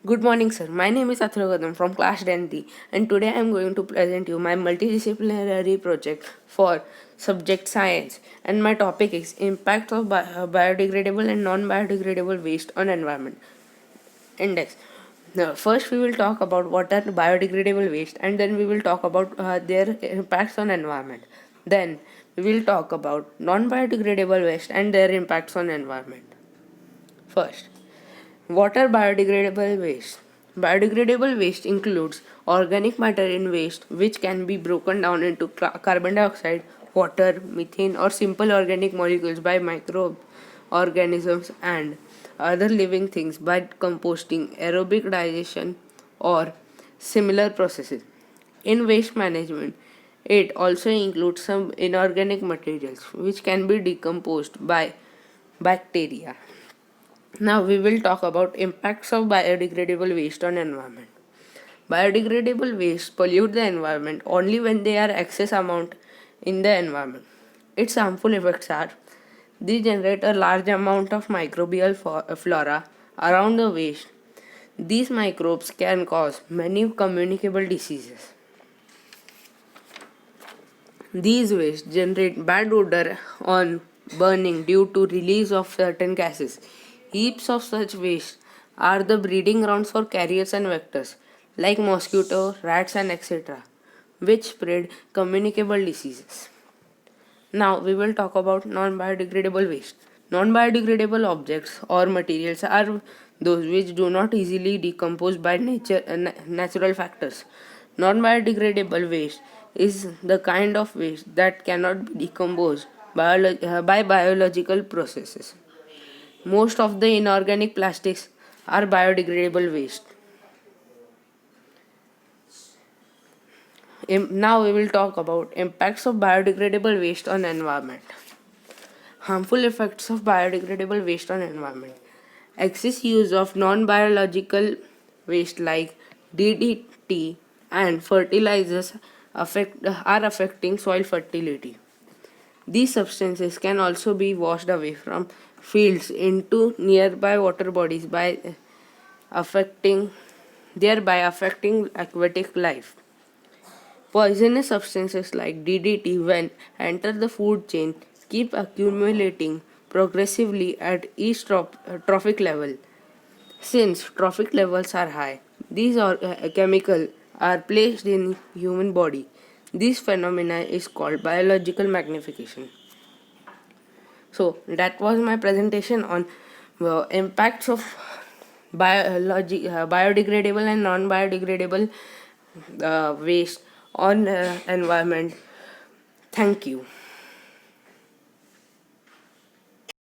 Good morning, sir. My name is Athura Gadam from class 10D, and today I am going to present you my multidisciplinary project for subject science. And my topic is impact of biodegradable and non-biodegradable waste on environment. Index. Now, first, we will talk about what are biodegradable waste, and then we will talk about their impacts on environment. Then we will talk about non-biodegradable waste and their impacts on environment. First, what are biodegradable waste? Biodegradable waste includes organic matter in waste which can be broken down into carbon dioxide, water, methane, or simple organic molecules by microorganisms and other living things by composting, aerobic digestion, or similar processes. In waste management, it also includes some inorganic materials which can be decomposed by bacteria. Now we will talk about impacts of biodegradable waste on environment. Biodegradable waste pollute the environment only when they are excess amount in the environment. Its harmful effects are they generate a large amount of microbial flora around the waste. These microbes can cause many communicable diseases. These wastes generate bad odor on burning due to release of certain gases. Heaps of such waste are the breeding grounds for carriers and vectors like mosquito, rats and etc. which spread communicable diseases. Now we will talk about non-biodegradable waste. Non-biodegradable objects or materials are those which do not easily decompose by natural factors. Non-biodegradable waste is the kind of waste that cannot be decomposed by biological processes. Most of the inorganic plastics are biodegradable waste. Now we will talk about impacts of biodegradable waste on environment. Harmful effects of biodegradable waste on environment. Excess use of non-biological waste like DDT and fertilizers are affecting soil fertility. These substances can also be washed away from fields into nearby water bodies affecting thereby affecting aquatic life. Poisonous substances like DDT, when enter the food chain, keep accumulating progressively at each trophic level. Since trophic levels are high, these chemicals are placed in human body. This phenomena is called biological magnification. So that was my presentation on impacts of biodegradable and non-biodegradable waste on environment. Thank you.